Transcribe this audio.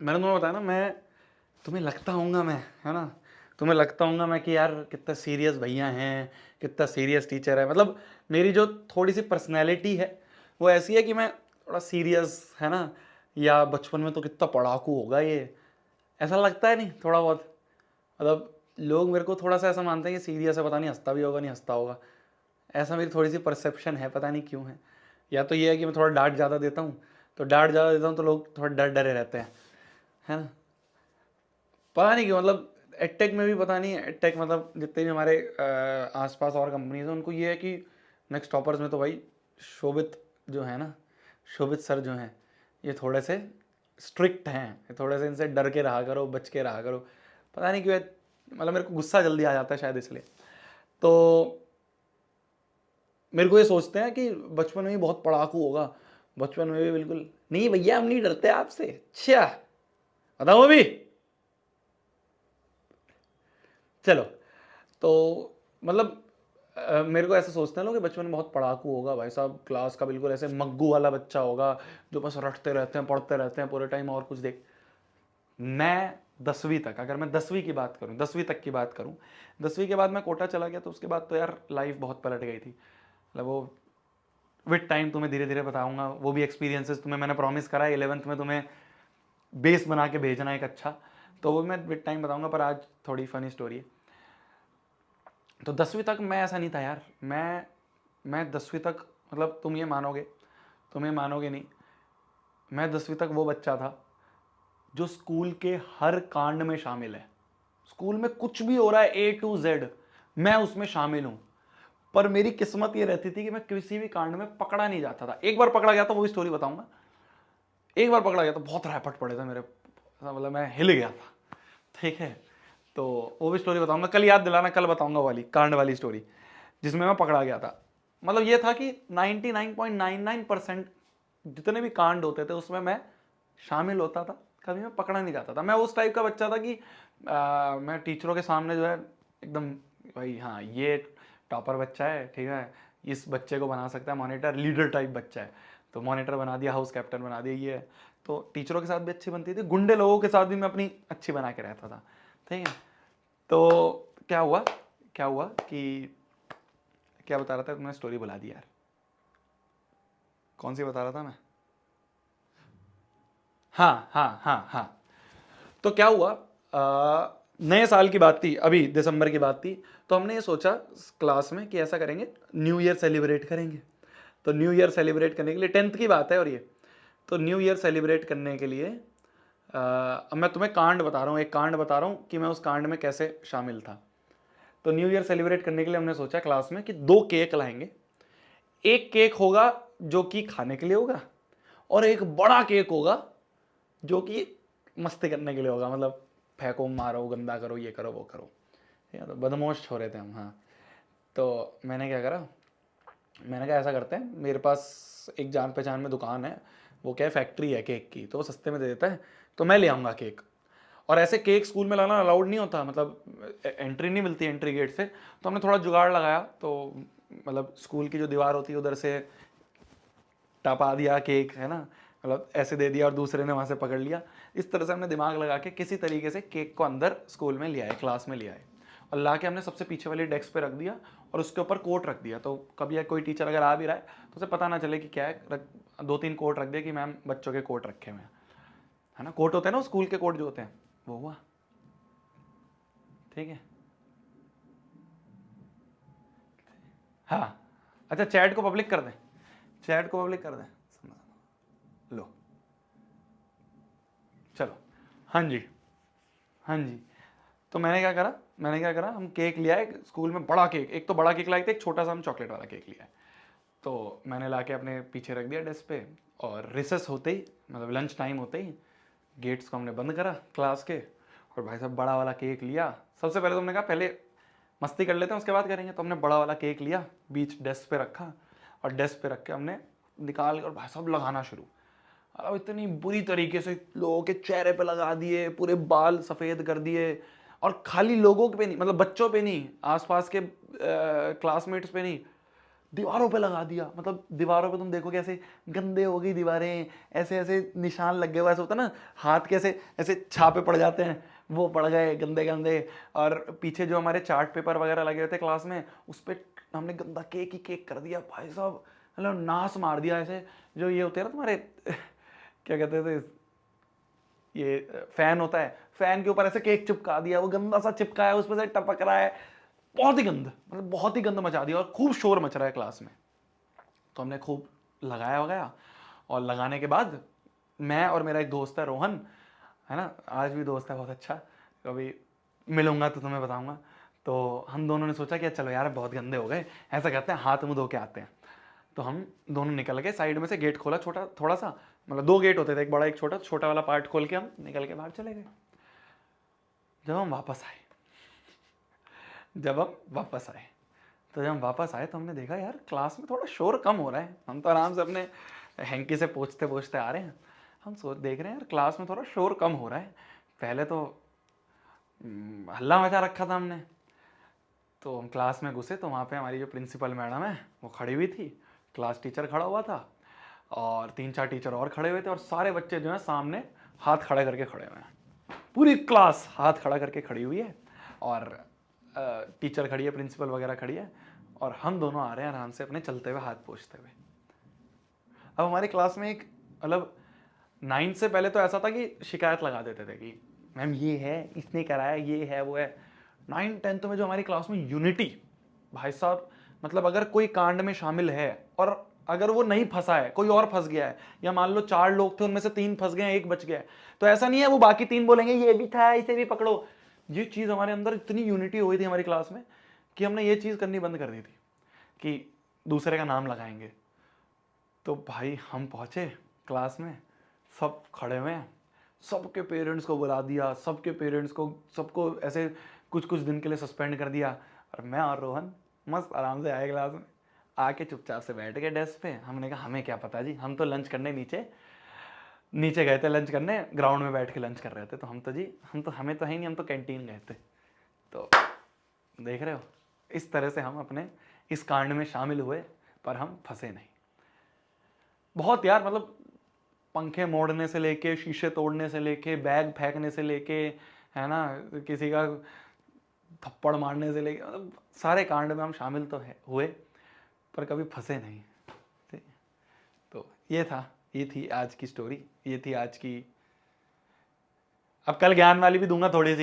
मैंने तुम्हें बताया ना, मैं तुम्हें लगता हूँगा मैं, है ना, तुम्हें लगता हूँगा मैं कि यार कितना सीरियस भैया हैं, कितना सीरियस टीचर है। मतलब मेरी जो थोड़ी सी पर्सनैलिटी है वो ऐसी है कि मैं थोड़ा सीरियस, है ना, या बचपन में तो कितना पढ़ाकू होगा ये, ऐसा लगता है नहीं थोड़ा बहुत। मतलब लोग मेरे को थोड़ा सा ऐसा मानते हैं कि सीरियस है, पता नहीं हंसता भी होगा नहीं हंसता होगा, ऐसा मेरी थोड़ी सी परसेप्शन है, पता नहीं क्यों है। या तो ये है कि मैं थोड़ा डांट ज़्यादा देता हूँ, तो डांट ज़्यादा देता हूँ तो लोग थोड़ा डर डरे रहते हैं, है ना। पता नहीं क्यों, मतलब एडटेक में भी पता नहीं, एडटेक मतलब जितने भी हमारे आसपास और कंपनीज हैं उनको ये है कि नेक्स्ट टॉपर्स में तो भाई शोभित जो है ना, शोभित सर जो हैं, ये थोड़े से स्ट्रिक्ट हैं, थोड़े से इनसे डर के रहा करो, बच के रहा करो। पता नहीं क्यों मतलब मेरे को गुस्सा जल्दी आ जाता है शायद इसलिए। तो मेरे को ये सोचते हैं कि बचपन में ही बहुत पढ़ाकू होगा, बचपन में भी बिल्कुल नहीं भैया हम नहीं डरते आपसे। अच्छा बताओ अभी, चलो। तो मतलब मेरे को ऐसा सोचते हैं लोग कि बचपन में बहुत पढ़ाकू होगा भाई साहब, क्लास का बिल्कुल ऐसे मग्गू वाला बच्चा होगा जो बस रटते रहते हैं, पढ़ते रहते हैं पूरे टाइम और कुछ देख। मैं 10वीं तक, अगर मैं 10वीं की बात करूं, 10वीं तक की बात करूं, 10वीं के बाद मैं कोटा चला गया, तो उसके बाद तो यार लाइफ बहुत पलट गई थी। मतलब वो विद टाइम तुम्हें धीरे धीरे बताऊंगा, वो भी एक्सपीरियंसेस तुम्हें मैंने प्रॉमिस करा है 11th में तुम्हें बेस बना के भेजना एक अच्छा, तो वो मैं विद टाइम बताऊंगा। पर आज थोड़ी फनी स्टोरी है। तो 10वीं तक मैं ऐसा नहीं था यार, मैं 10वीं तक, मतलब तुम ये मानोगे नहीं, मैं 10वीं तक वो बच्चा था जो स्कूल के हर कांड में शामिल है। स्कूल में कुछ भी हो रहा है A to Z, मैं उसमें शामिल हूं। पर मेरी किस्मत ये रहती थी कि मैं किसी भी कांड में पकड़ा नहीं जाता था। एक बार पकड़ा गया था, वो भी स्टोरी बताऊंगा। एक बार पकड़ा गया था, बहुत रैपट पड़े थे मेरे, मतलब मैं हिल गया था, ठीक है। तो वो भी स्टोरी बताऊंगा, कल याद दिलाना, कल बताऊंगा वाली कांड वाली स्टोरी जिसमें मैं पकड़ा गया था। मतलब ये था कि 99.99% जितने भी कांड होते थे उसमें मैं शामिल होता था, कभी मैं पकड़ा नहीं जाता था। मैं उस टाइप का बच्चा था कि मैं टीचरों के सामने जो है एकदम, भाई हाँ ये टॉपर बच्चा है, ठीक है, इस बच्चे को बना सकता है मॉनिटर, लीडर टाइप बच्चा है, तो मॉनिटर बना दिया, हाउस कैप्टन बना दिया, ये है। तो टीचरों के साथ भी अच्छी बनती थी, गुंडे लोगों के साथ भी मैं अपनी अच्छी बना के रहता था, ठीक है। तो क्या हुआ कि क्या बता रहा था, तुमने स्टोरी बुला दी यार, कौन सी बता रहा था मैं। हाँ हाँ हाँ हाँ। तो क्या हुआ, नए साल की बात थी, अभी दिसंबर की बात थी। तो हमने ये सोचा क्लास में कि ऐसा करेंगे, न्यू ईयर सेलिब्रेट करेंगे। तो न्यू ईयर सेलिब्रेट करने के लिए, 10th की बात है और ये, तो न्यू ईयर सेलिब्रेट करने के लिए अब मैं तुम्हें कांड बता रहा हूँ, एक कांड बता रहा हूँ कि मैं उस कांड में कैसे शामिल था। तो न्यू ईयर सेलिब्रेट करने के लिए हमने सोचा क्लास में कि 2 केक लाएंगे। एक केक होगा जो कि खाने के लिए होगा, और एक बड़ा केक होगा जो कि मस्ती करने के लिए होगा, मतलब फेंको मारो गंदा करो ये करो वो करो, ठीक है। तो बदमाश हो रहे थे हम, हाँ। तो मैंने क्या करा, मैंने कहा ऐसा करते हैं, मेरे पास एक जान पहचान में दुकान है, वो क्या है फैक्ट्री है केक की, तो वो सस्ते में दे देता है, तो मैं ले आऊँगा केक। और ऐसे केक स्कूल में लाना अलाउड नहीं होता, मतलब एंट्री नहीं मिलती एंट्री गेट से। तो हमने थोड़ा जुगाड़ लगाया, तो मतलब स्कूल की जो दीवार होती है उधर से टपा दिया केक, है ना, मतलब ऐसे दे दिया और दूसरे ने वहाँ से पकड़ लिया। इस तरह से हमने दिमाग लगा के किसी तरीके से केक को अंदर स्कूल में ले आए, क्लास में ले आए, और ला के हमने सबसे पीछे वाली डेस्क पे रख दिया, और उसके ऊपर कोट रख दिया। तो कभी कोई टीचर अगर आ भी रहा है तो उसे पता ना चले कि क्या है, 2-3 कोट रख दिया कि मैम बच्चों के कोट रखे हुए हैं, है ना। कोट होते हैं ना स्कूल के कोट जो होते हैं, वो हुआ, ठीक है। हाँ, अच्छा चैट को पब्लिक कर दें, चैट को पब्लिक कर दें, लो चलो। हाँ जी, हाँ जी। तो मैंने क्या करा, हम केक ले आए स्कूल में, बड़ा केक, एक तो बड़ा केक लाए थे, एक छोटा सा हम चॉकलेट वाला केक लिया है। तो मैंने ला के अपने पीछे रख दिया डेस्क पे, और रिसेस होते ही, मतलब लंच टाइम होते ही, गेट्स को हमने बंद करा क्लास के, और भाई साहब बड़ा वाला केक लिया। सबसे पहले तो हमने कहा पहले मस्ती कर लेते हैं उसके बाद करेंगे, तो हमने बड़ा वाला केक लिया, बीच डेस्क पे रखा, और डेस्क पे रख के हमने निकाल के और भाई साहब लगाना शुरू। अब इतनी बुरी तरीके से लोगों के चेहरे पे लगा दिए, पूरे बाल सफ़ेद कर दिए, और खाली लोगों पे नहीं, मतलब बच्चों पे नहीं, आसपास के क्लासमेट्स पे नहीं, दीवारों पे लगा दिया। मतलब दीवारों पे तुम देखोगे ऐसे गंदे हो गई दीवारें, ऐसे ऐसे निशान लग गए हुए, ऐसे होता है ना हाथ के ऐसे ऐसे छापे पड़ जाते हैं, वो पड़ गए गंदे गंदे। और पीछे जो हमारे चार्ट पेपर वगैरह लगे हुए थे क्लास में, उस पर हमने गंदा केक ही केक कर दिया भाई साहब, मतलब नाश मार दिया ऐसे। जो ये होते हैं ना तुम्हारे क्या कहते थे, ये फैन होता है, फैन के ऊपर ऐसे केक चिपका दिया, वो गंदा सा चिपका है, उस पर से टपक रहा है, बहुत ही गंद, मतलब बहुत ही गंद मचा दिया, और खूब शोर मच रहा है क्लास में। तो हमने खूब लगाया वगाया, और लगाने के बाद मैं और मेरा एक दोस्त है रोहन, है ना, आज भी दोस्त है बहुत अच्छा, कभी मिलूंगा तो तुम्हें बताऊंगा। तो हम दोनों ने सोचा कि चलो यार बहुत गंदे हो गए, ऐसा करते हैं हाथ मुंह धो के आते हैं। तो हम दोनों निकल गए, साइड में से गेट खोला छोटा थोड़ा सा, मतलब 2 गेट होते थे, एक बड़ा एक छोटा, छोटा वाला पार्ट खोल के हम निकल के बाहर चले गए। जब हम वापस आए जब हम वापस आए तो जब हम वापस आए तो हमने देखा यार क्लास में थोड़ा शोर कम हो रहा है। हम तो आराम से अपने हैंकी से पोंछते पोंछते आ रहे हैं, हम सोच देख रहे हैं यार क्लास में थोड़ा शोर कम हो रहा है। पहले तो हल्ला मचा रखा था हमने। तो हम क्लास में घुसे तो वहाँ पे हमारी जो प्रिंसिपल मैडम है वो खड़ी हुई थी, क्लास टीचर खड़ा हुआ था, और 3-4 टीचर और खड़े हुए थे, और सारे बच्चे जो है सामने हाथ खड़े करके खड़े हुए हैं। पूरी क्लास हाथ खड़ा करके खड़ी हुई है, और टीचर खड़ी है, प्रिंसिपल वगैरह खड़ी है, और हम दोनों आ रहे हैं आराम से अपने चलते हुए हाथ पोंछते हुए। अब हमारी क्लास में एक मतलब 9th से पहले तो ऐसा था कि शिकायत लगा देते थे कि मैम ये है, इसने कराया, ये है वो है। 9th-10th में जो हमारी क्लास में यूनिटी, भाई साहब, मतलब अगर कोई कांड में शामिल है और अगर वो नहीं फंसा है, कोई और फंस गया है, या मान लो 4 लोग थे उनमें से 3 फंस गए, 1 बच गया है, तो ऐसा नहीं है वो बाकी 3 बोलेंगे ये भी था, इसे भी पकड़ो। ये चीज हमारे अंदर इतनी यूनिटी हुई थी हमारी क्लास में कि हमने ये चीज करनी बंद कर दी थी कि दूसरे का नाम लगाएंगे। तो भाई हम पहुंचे क्लास में, सब खड़े हुए हैं, सबके पेरेंट्स को बुला दिया, सबके पेरेंट्स को, सबको ऐसे कुछ कुछ दिन के लिए सस्पेंड कर दिया, और मैं और रोहन मस्त आराम से आए क्लास में, आके चुपचाप से बैठ गए डेस्क पे। हमने कहा हमें क्या पता जी, हम तो लंच करने नीचे नीचे गए थे, लंच करने ग्राउंड में बैठ के लंच कर रहे थे, तो हम तो जी हम तो हमें तो है नहीं, हम तो कैंटीन गए थे। तो देख रहे हो, इस तरह से हम अपने इस कांड में शामिल हुए, पर हम फंसे नहीं। बहुत यार, मतलब पंखे मोड़ने से लेके, शीशे तोड़ने से लेके, बैग फेंकने से लेके, है ना, किसी का थप्पड़ मारने से लेके, मतलब सारे कांड में हम शामिल तो है हुए, पर कभी फंसे नहीं। ठीक। तो ये थी आज की स्टोरी, ये थी आज की। अब कल ज्ञान वाली भी दूंगा थोड़ी सी।